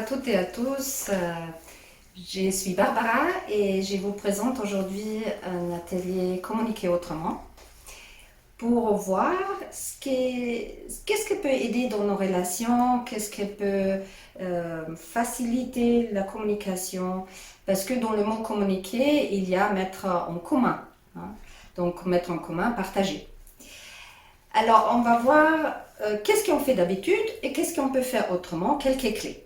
toutes et à tous, je suis Barbara et je vous présente aujourd'hui un atelier Communiquer autrement pour voir qu'est-ce qui peut aider dans nos relations, qu'est-ce qui peut faciliter la communication, parce que dans le mot communiquer, il y a mettre en commun, hein. Donc mettre en commun, partager. Alors on va voir qu'est-ce qu'on fait d'habitude et qu'est-ce qu'on peut faire autrement, quelques clés.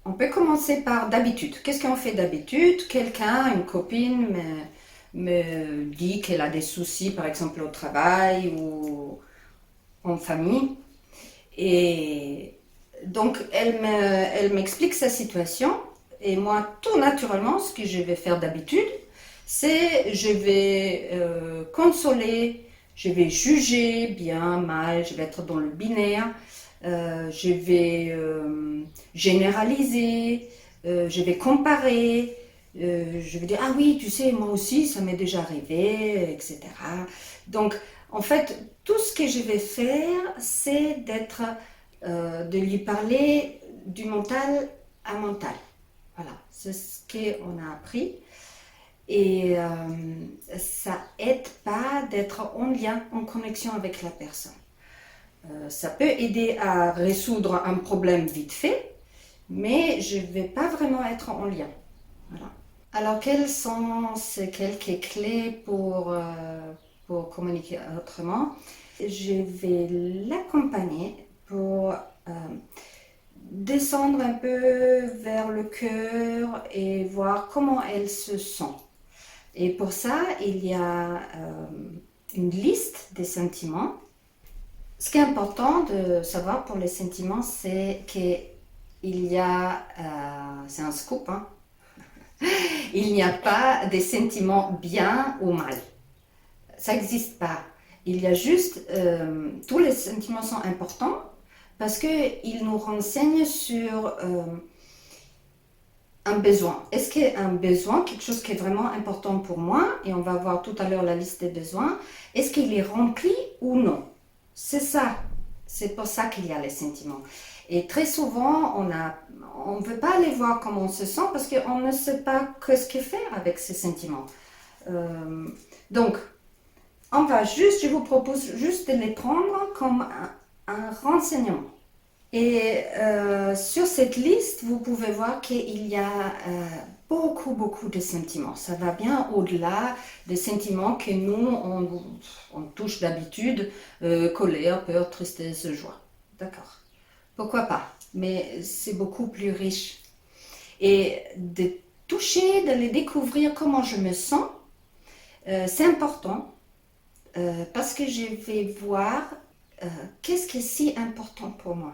On peut commencer par d'habitude. Qu'est-ce qu'on fait d'habitude? Quelqu'un, une copine me dit qu'elle a des soucis, par exemple au travail ou en famille. Et donc, elle m'explique sa situation. Et moi, tout naturellement, ce que je vais faire d'habitude, c'est je vais consoler, je vais juger bien, mal, je vais être dans le binaire. Je vais généraliser, je vais comparer, je vais dire ah oui, tu sais, moi aussi, ça m'est déjà arrivé, etc. Donc, en fait, tout ce que je vais faire, c'est de lui parler du mental à mental. Voilà, c'est ce qu'on a appris. Et ça aide pas d'être en lien, en connexion avec la personne. Ça peut aider à résoudre un problème vite fait, mais je ne vais pas vraiment être en lien. Voilà. Alors, quelles sont ces quelques clés pour communiquer autrement? Je vais l'accompagner pour descendre un peu vers le cœur et voir comment elle se sent. Et pour ça, il y a une liste des sentiments. Ce qui est important de savoir pour les sentiments, c'est qu'il y a, c'est un scoop, hein, il n'y a pas des sentiments bien ou mal. Ça n'existe pas. Il y a juste, tous les sentiments sont importants parce qu'ils nous renseignent sur un besoin. Est-ce qu'il y a un besoin, quelque chose qui est vraiment important pour moi, et on va voir tout à l'heure la liste des besoins, est-ce qu'il est rempli ou non? C'est ça, c'est pour ça qu'il y a les sentiments. Et très souvent, on ne veut pas aller voir comment on se sent parce qu'on ne sait pas ce que faire avec ces sentiments. Donc, je vous propose juste de les prendre comme un renseignement. Et sur cette liste, vous pouvez voir qu'il y a beaucoup de sentiments. Ça va bien au-delà des sentiments que nous, on touche d'habitude, colère, peur, tristesse, joie. D'accord. Pourquoi pas? Mais c'est beaucoup plus riche. Et de toucher, de les découvrir comment je me sens, c'est important parce que je vais voir qu'est-ce qui est si important pour moi.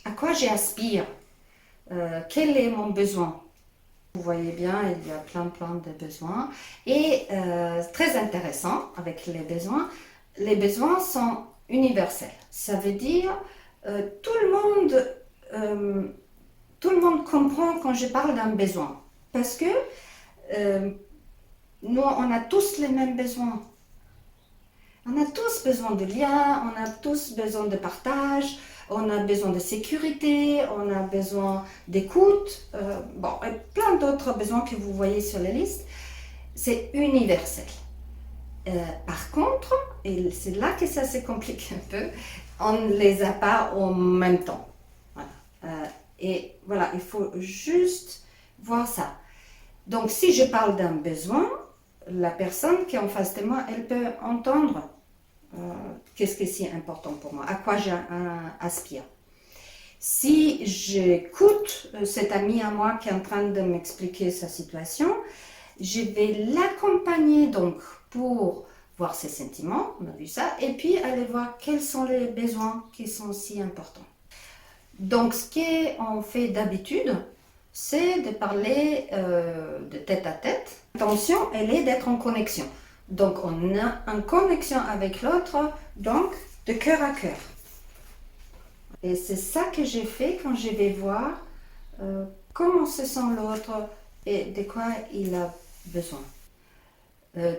À quoi j'aspire, quel est mon besoin. Vous voyez bien, il y a plein de besoins. Et très intéressant avec les besoins sont universels. Ça veut dire tout le monde comprend quand je parle d'un besoin. Parce que nous, on a tous les mêmes besoins. On a tous besoin de liens, on a tous besoin de partage, on a besoin de sécurité, on a besoin d'écoute, et plein d'autres besoins que vous voyez sur la liste. C'est universel. Par contre, et c'est là que ça se complique un peu, on ne les a pas en même temps. Voilà. Et voilà, il faut juste voir ça. Donc, si je parle d'un besoin, la personne qui est en face de moi, elle peut entendre qu'est-ce qui est si important pour moi, à quoi j'aspire. Si j'écoute cet ami à moi qui est en train de m'expliquer sa situation, je vais l'accompagner donc pour voir ses sentiments, on a vu ça, et puis aller voir quels sont les besoins qui sont si importants. Donc, ce qu'on fait d'habitude, c'est de parler de tête à tête. L'intention, elle est d'être en connexion. Donc, on est en connexion avec l'autre, donc de cœur à cœur. Et c'est ça que j'ai fait quand je vais voir comment se sent l'autre et de quoi il a besoin.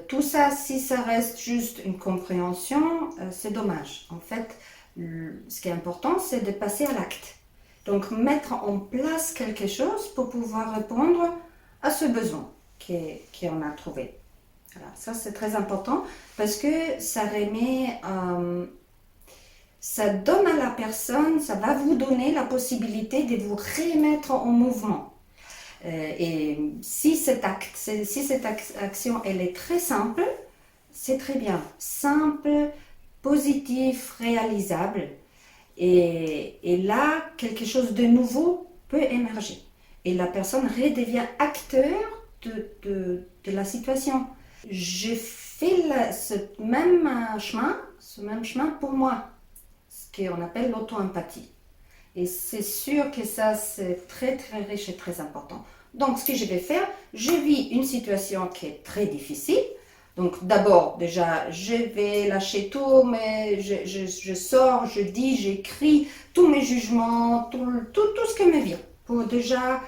Tout ça, si ça reste juste une compréhension, c'est dommage. En fait, Ce qui est important, c'est de passer à l'acte. Donc, mettre en place quelque chose pour pouvoir répondre à ce besoin qu'on a trouvé. Voilà, ça, c'est très important parce que ça remet, ça donne à la personne, ça va vous donner la possibilité de vous remettre en mouvement. Et si cette action, elle est très simple, c'est très bien. Simple, positif, réalisable. Et là, quelque chose de nouveau peut émerger. Et la personne redevient acteur de la situation. J'ai fait ce même chemin pour moi, ce qu'on appelle l'auto-empathie. Et c'est sûr que ça, c'est très, très riche et très important. Donc, ce que je vais faire, je vis une situation qui est très difficile. Donc, d'abord, déjà, je vais lâcher tout, mais je sors, je dis, j'écris tous mes jugements, tout ce qui me vient, pour déjà,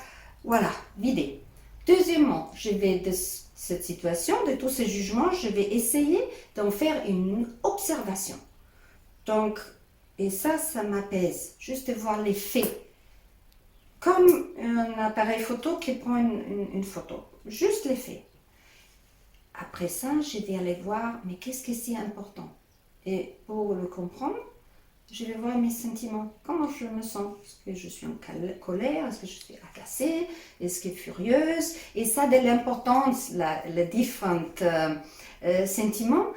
voilà, vider. Deuxièmement, je vais de cette situation, de tous ces jugements, je vais essayer d'en faire une observation. Donc, et ça m'apaise, juste de voir les faits. Comme un appareil photo qui prend une photo, juste les faits. Après ça, je vais aller voir, mais qu'est-ce que c'est important? Et pour le comprendre, je vais voir mes sentiments. Comment je me sens? Est-ce que je suis en colère? Est-ce que je suis agacée? Est-ce que furieuse? Et ça, de l'importance, les différents sentiments,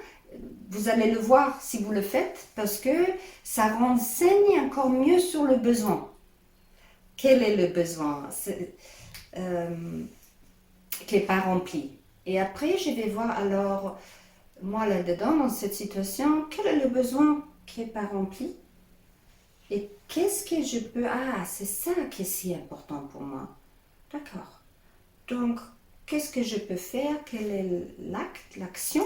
vous allez le voir si vous le faites, parce que ça renseigne encore mieux sur le besoin. Quel est le besoin qui n'est pas rempli? Et après, je vais voir alors, moi là-dedans, dans cette situation, quel est le besoin qui n'est pas rempli? Et qu'est-ce que je peux... Ah, c'est ça qui est si important pour moi. D'accord. Donc, qu'est-ce que je peux faire? Quel est l'acte, l'action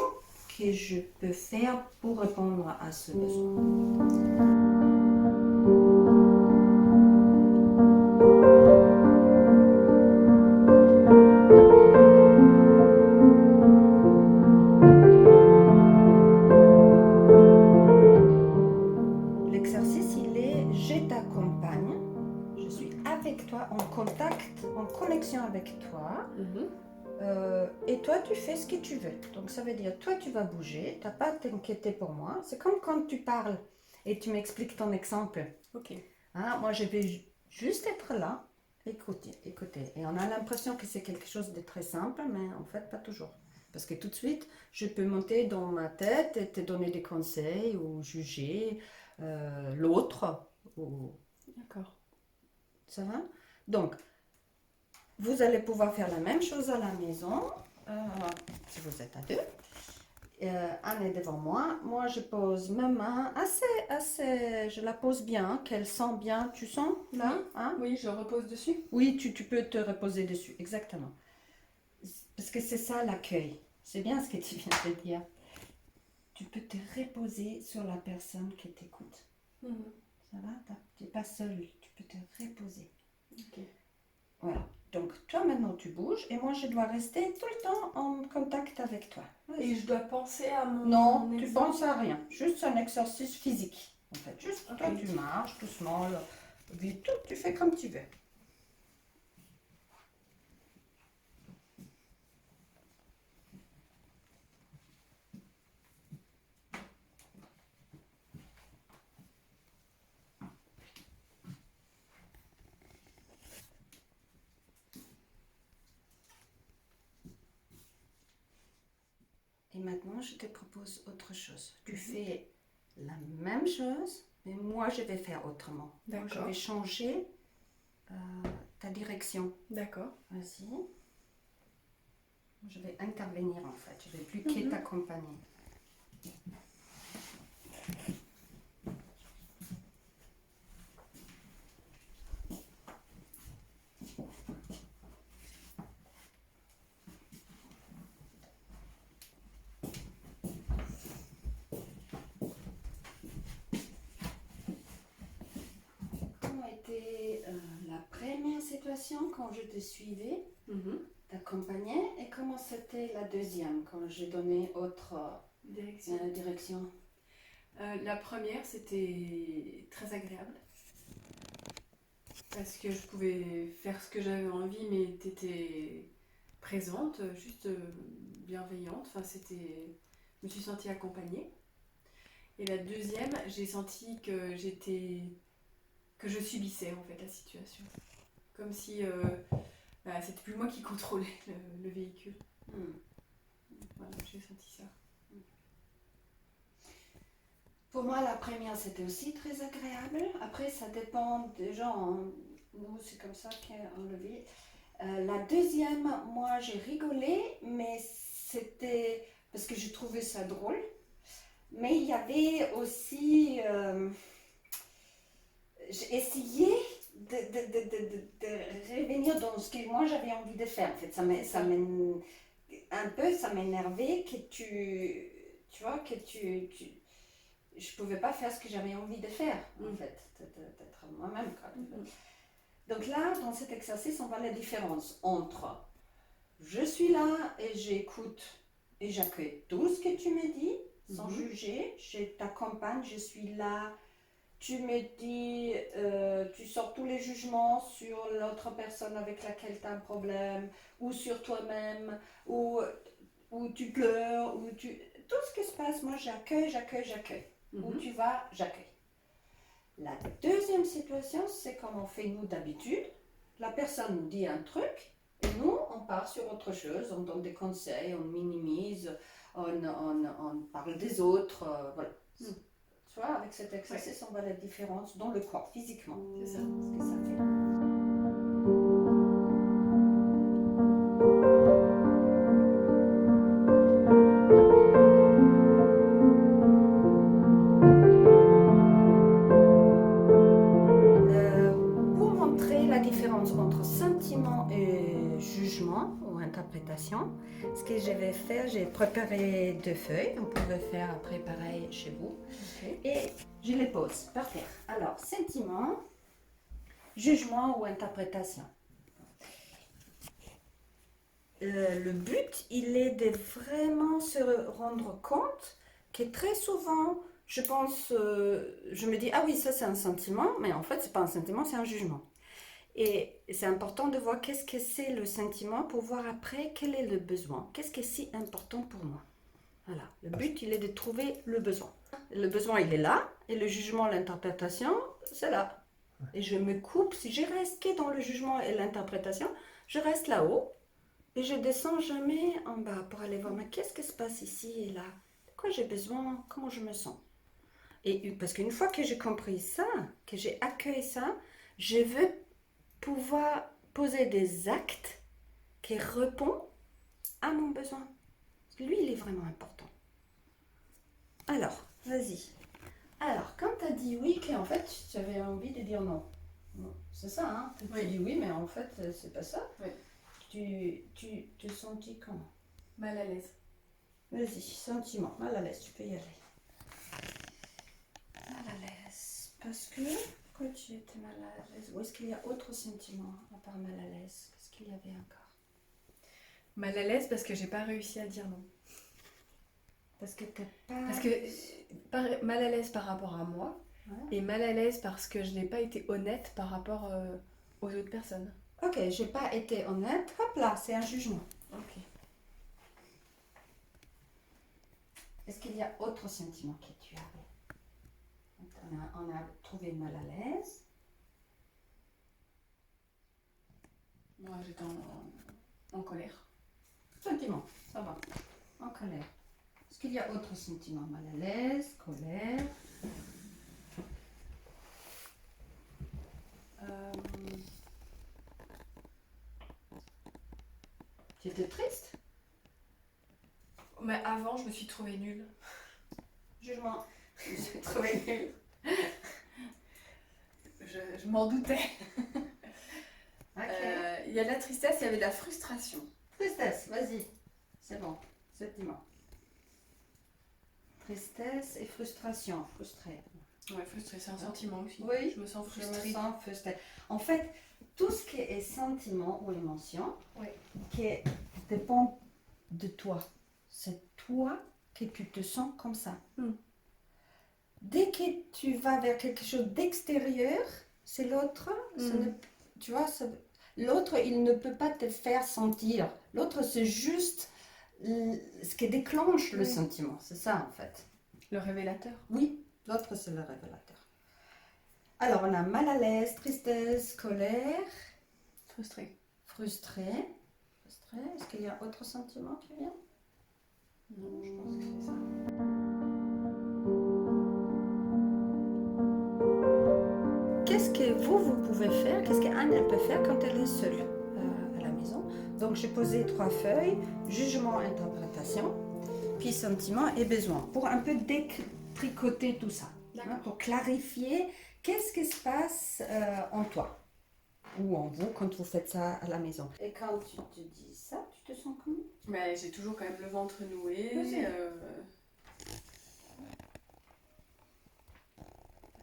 que je peux faire pour répondre à ce besoin? L'exercice, il est je t'accompagne, je suis avec toi, en contact, en connexion avec toi. Et toi, tu fais ce que tu veux. Donc, ça veut dire, toi, tu vas bouger, tu n'as pas à t'inquiéter pour moi. C'est comme quand tu parles et tu m'expliques ton exemple. Ok. Hein, moi, je vais juste être là, écouter. Et on a l'impression que c'est quelque chose de très simple, mais en fait, pas toujours. Parce que tout de suite, je peux monter dans ma tête et te donner des conseils ou juger l'autre. D'accord. Ça va? Donc, vous allez pouvoir faire la même chose à la maison, si vous êtes à deux. Anne est devant moi. Moi, je pose ma main assez, je la pose bien, qu'elle sent bien. Tu sens là? Oui. Hein? Oui, je repose dessus. Oui, tu peux te reposer dessus, exactement. Parce que c'est ça l'accueil. C'est bien ce que tu viens de dire. Tu peux te reposer sur la personne qui t'écoute. Ça va? Tu n'es pas seul, tu peux te reposer. Ok. Voilà. Donc, toi maintenant tu bouges et moi je dois rester tout le temps en contact avec toi. Et je dois penser à mon Non, tu exemple. penses à rien. Juste un exercice physique. En fait, juste Ok. toi tu marches doucement, vite, tu fais comme tu veux. Et maintenant, je te propose autre chose. Tu fais la même chose, mais moi, je vais faire autrement. Moi, je vais changer ta direction. D'accord. Vas-y. Je vais intervenir, en fait. Je ne vais plus que t'accompagner. Comment était la première situation quand je te suivais, t'accompagnais, et comment c'était la deuxième quand j'ai donné autre direction? La première, c'était très agréable. Parce que je pouvais faire ce que j'avais envie, mais t'étais présente, juste bienveillante. Enfin, c'était... Je me suis sentie accompagnée. Et la deuxième, j'ai senti que que je subissais en fait la situation. Comme si c'était plus moi qui contrôlais le véhicule. Voilà, j'ai senti ça. Pour moi, la première, c'était aussi très agréable. Après, ça dépend des gens. Nous, c'est comme ça qu'on le vit. La deuxième, moi, j'ai rigolé, mais c'était parce que je trouvais ça drôle. Mais il y avait aussi... j'ai essayé de revenir dans ce que moi, j'avais envie de faire. En fait, un peu, ça m'énervait que tu vois, que je pouvais pas faire ce que j'avais envie de faire, en fait, d'être moi-même. Donc là, dans cet exercice, on voit la différence entre je suis là et j'écoute et j'accueille tout ce que tu me dis, sans juger, je t'accompagne, je suis là, tu me dis, tu sors tous les jugements sur l'autre personne avec laquelle tu as un problème, ou sur toi-même, ou tu pleures, tout ce qui se passe, moi j'accueille. Où tu vas, j'accueille. La deuxième situation, c'est comme on fait nous d'habitude. La personne nous dit un truc et nous, on part sur autre chose. On donne des conseils, on minimise, on parle des autres. Voilà. Tu vois, avec cet exercice, on voit la différence dans le corps, physiquement. C'est ça. Ce que ça fait. Pour montrer la différence entre sentiment et jugement ou interprétation, ce que je vais faire, j'ai préparé 2 feuilles. On pourrait faire après pareil chez vous. Okay. Et je les pose par terre. Alors, sentiment, jugement ou interprétation. Le but, il est de vraiment se rendre compte que très souvent, je pense, je me dis, ah oui, ça c'est un sentiment, mais en fait, c'est pas un sentiment, c'est un jugement. Et c'est important de voir qu'est-ce que c'est le sentiment pour voir après quel est le besoin. Qu'est-ce qui est si important pour moi. Voilà. Le but, il est de trouver le besoin. Le besoin, il est là, et le jugement, l'interprétation, c'est là. Et je me coupe, si je reste que dans le jugement et l'interprétation, je reste là-haut, et je descends jamais en bas pour aller voir, mais qu'est-ce qui se passe ici et là? De quoi j'ai besoin? Comment je me sens? Et parce qu'une fois que j'ai compris ça, que j'ai accueilli ça, je veux pouvoir poser des actes qui répondent à mon besoin. Parce que lui, il est vraiment important. Alors, vas-y. Alors, quand tu as dit oui, qu'en fait, tu avais envie de dire non. C'est ça, hein? Tu dis oui, mais en fait, c'est pas ça. Oui. Tu te sentis comment? Mal à l'aise. Vas-y, sentiment, mal à l'aise, tu peux y aller. Mal à l'aise. Parce que, pourquoi tu étais mal à l'aise? Ou est-ce qu'il y a autre sentiment à part mal à l'aise? Qu'est-ce qu'il y avait encore? Mal à l'aise parce que j'ai pas réussi à dire non. Parce que t'as pas... Parce que mal à l'aise par rapport à moi, et mal à l'aise parce que je n'ai pas été honnête par rapport aux autres personnes. Ok, j'ai pas été honnête. Hop là, c'est un jugement. Ok. Est-ce qu'il y a autre sentiment que tu avais? On a trouvé mal à l'aise. Moi, j'étais en colère. Sentiment, ça va. En colère. Est-ce qu'il y a autre sentiment? Mal à l'aise, colère. Tu étais triste? Mais avant, je me suis trouvée nulle. Jugement. Je me suis trouvée nulle. Je m'en doutais. Ok. Il y a de la tristesse, il y avait de la frustration. Tristesse, vas-y. C'est bon. Sentiment. Tristesse et frustration. Frustré. Ouais, frustrée, c'est un sentiment aussi. Oui, je me sens je frustrée. me sens frustrée. En fait, tout ce qui est sentiment ou émotion, Oui. qui dépend de toi. C'est toi que tu te sens comme ça. Dès que tu vas vers quelque chose d'extérieur, c'est l'autre. Tu vois, l'autre, il ne peut pas te faire sentir. L'autre, c'est juste ce qui déclenche le sentiment. C'est ça, en fait. Le révélateur. Oui, l'autre, c'est le révélateur. Alors, on a mal à l'aise, tristesse, colère, Frustré. frustré. Est-ce qu'il y a autre sentiment qui vient? Non, je pense que c'est ça. Qu'est-ce que vous pouvez faire? Qu'est-ce qu'Anne elle peut faire quand elle est seule à la maison? Donc, j'ai posé 3 feuilles, jugement, interprétation, puis sentiment et besoin, pour un peu détricoter tout ça, hein, pour clarifier qu'est-ce qui se passe en toi ou en vous quand vous faites ça à la maison. Et quand tu te dis ça, tu te sens comment? Mais j'ai toujours quand même le ventre noué. Vas-y.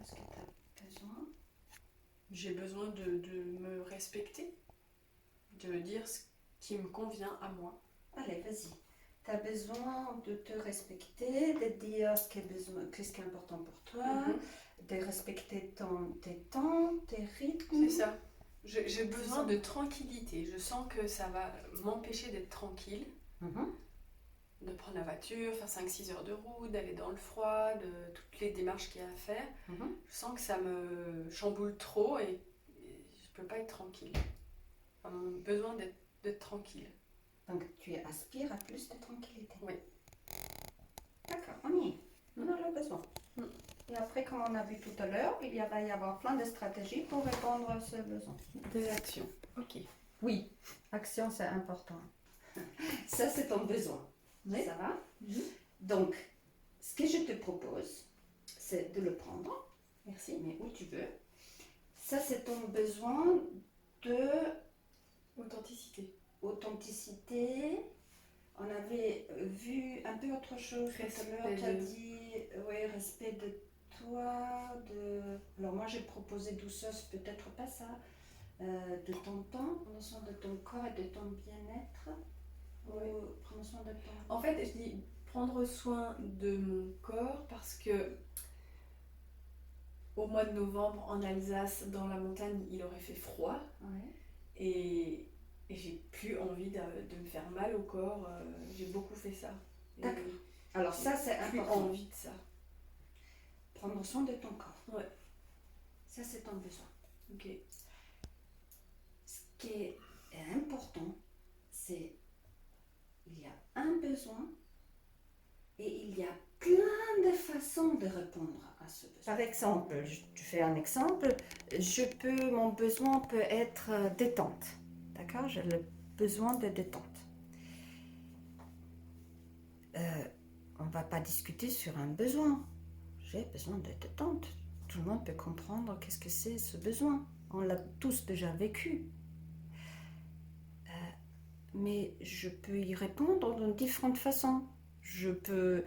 Est-ce que tu as besoin? J'ai besoin de me respecter, de me dire ce qui me convient à moi. Allez, vas-y. Tu as besoin de te respecter, de dire ce qui est important pour toi, de respecter tes temps, tes rythmes. C'est ça. J'ai besoin de tranquillité. Je sens que ça va m'empêcher d'être tranquille, de prendre la voiture, faire 5-6 heures de route, d'aller dans le froid, de toutes les démarches qu'il y a à faire. Je sens que ça me chamboule trop et je peux pas être tranquille. Enfin, mon besoin d'être tranquille. Donc tu aspires à plus de tranquillité. Oui. D'accord, on y est. On a le besoin. Et après, comme on a vu tout à l'heure, il va y avoir plein de stratégies pour répondre à ce besoin. Des actions. Ok. Oui, action c'est important. Ça c'est ton besoin. Oui. Ça va? Donc, ce que je te propose, c'est de le prendre. Merci. Mais où tu veux. Ça c'est ton besoin de authenticité. On avait vu un peu autre chose tout à l'heure. Tu as dit respect de toi. Alors moi j'ai proposé douceur, c'est peut-être pas ça. De ton temps, prendre soin de ton corps et de ton bien-être. Prendre soin de ton... En fait, je dis prendre soin de mon corps parce que au mois de novembre en Alsace, dans la montagne, il aurait fait froid. Et j'ai plus envie de me faire mal au corps. J'ai beaucoup fait ça. D'accord. Alors ça c'est plus important. Envie de ça. Prendre soin de ton corps. Ouais. Ça c'est ton besoin. Ok. Ce qui est important, c'est il y a un besoin et il y a plein de façons de répondre à ce besoin. Par exemple, tu fais un exemple, mon besoin peut être détente. D'accord? J'ai le besoin de détente. On ne va pas discuter sur un besoin. J'ai besoin de détente. Tout le monde peut comprendre qu'est-ce que c'est ce besoin. On l'a tous déjà vécu. Mais je peux y répondre de différentes façons. Je peux,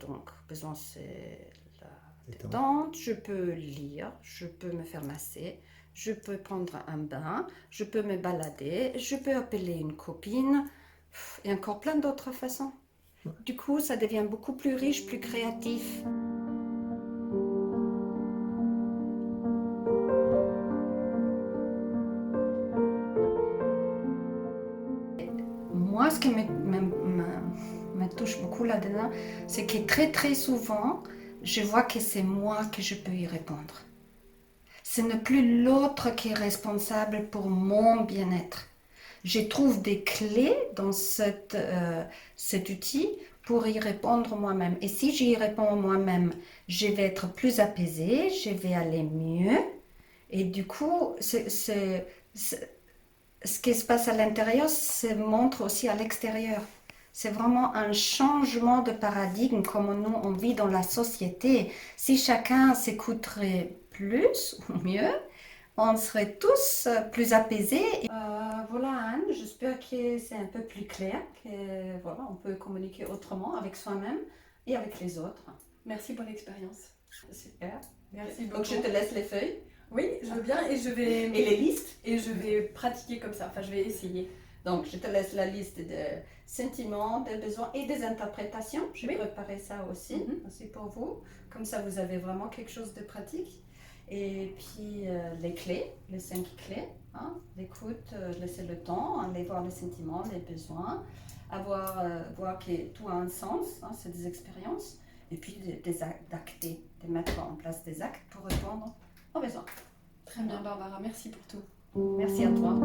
donc, besoin c'est la détente, je peux lire, je peux me faire masser, je peux prendre un bain, je peux me balader, je peux appeler une copine, et encore plein d'autres façons. Du coup, ça devient beaucoup plus riche, plus créatif. Moi, ce qui me touche beaucoup là-dedans, c'est que très très souvent, je vois que c'est moi que je peux y répondre. Ce n'est plus l'autre qui est responsable pour mon bien-être. Je trouve des clés dans cet outil pour y répondre moi-même. Et si j'y réponds moi-même, je vais être plus apaisée, je vais aller mieux. Et du coup, ce qui se passe à l'intérieur se montre aussi à l'extérieur. C'est vraiment un changement de paradigme comme nous on vit dans la société. Si chacun s'écouterait plus ou mieux, on serait tous plus apaisés. Voilà Anne, j'espère que c'est un peu plus clair, que voilà, on peut communiquer autrement avec soi-même et avec les autres. Merci pour l'expérience. Super. Merci beaucoup. Donc je te laisse les feuilles. Oui, je veux bien et je vais... Et les listes. Et je vais pratiquer comme ça, enfin je vais essayer. Donc, je te laisse la liste de sentiments, des besoins et des interprétations. J'ai préparé ça aussi, aussi pour vous. Comme ça, vous avez vraiment quelque chose de pratique. Et puis, les clés, les 5 clés. Hein, l'écoute, laisser le temps, aller voir les sentiments, les besoins, voir que tout a un sens, hein, c'est des expériences. Et puis, d'acter, de mettre en place des actes pour répondre aux besoins. Très bien, Barbara. Merci pour tout. Merci à toi.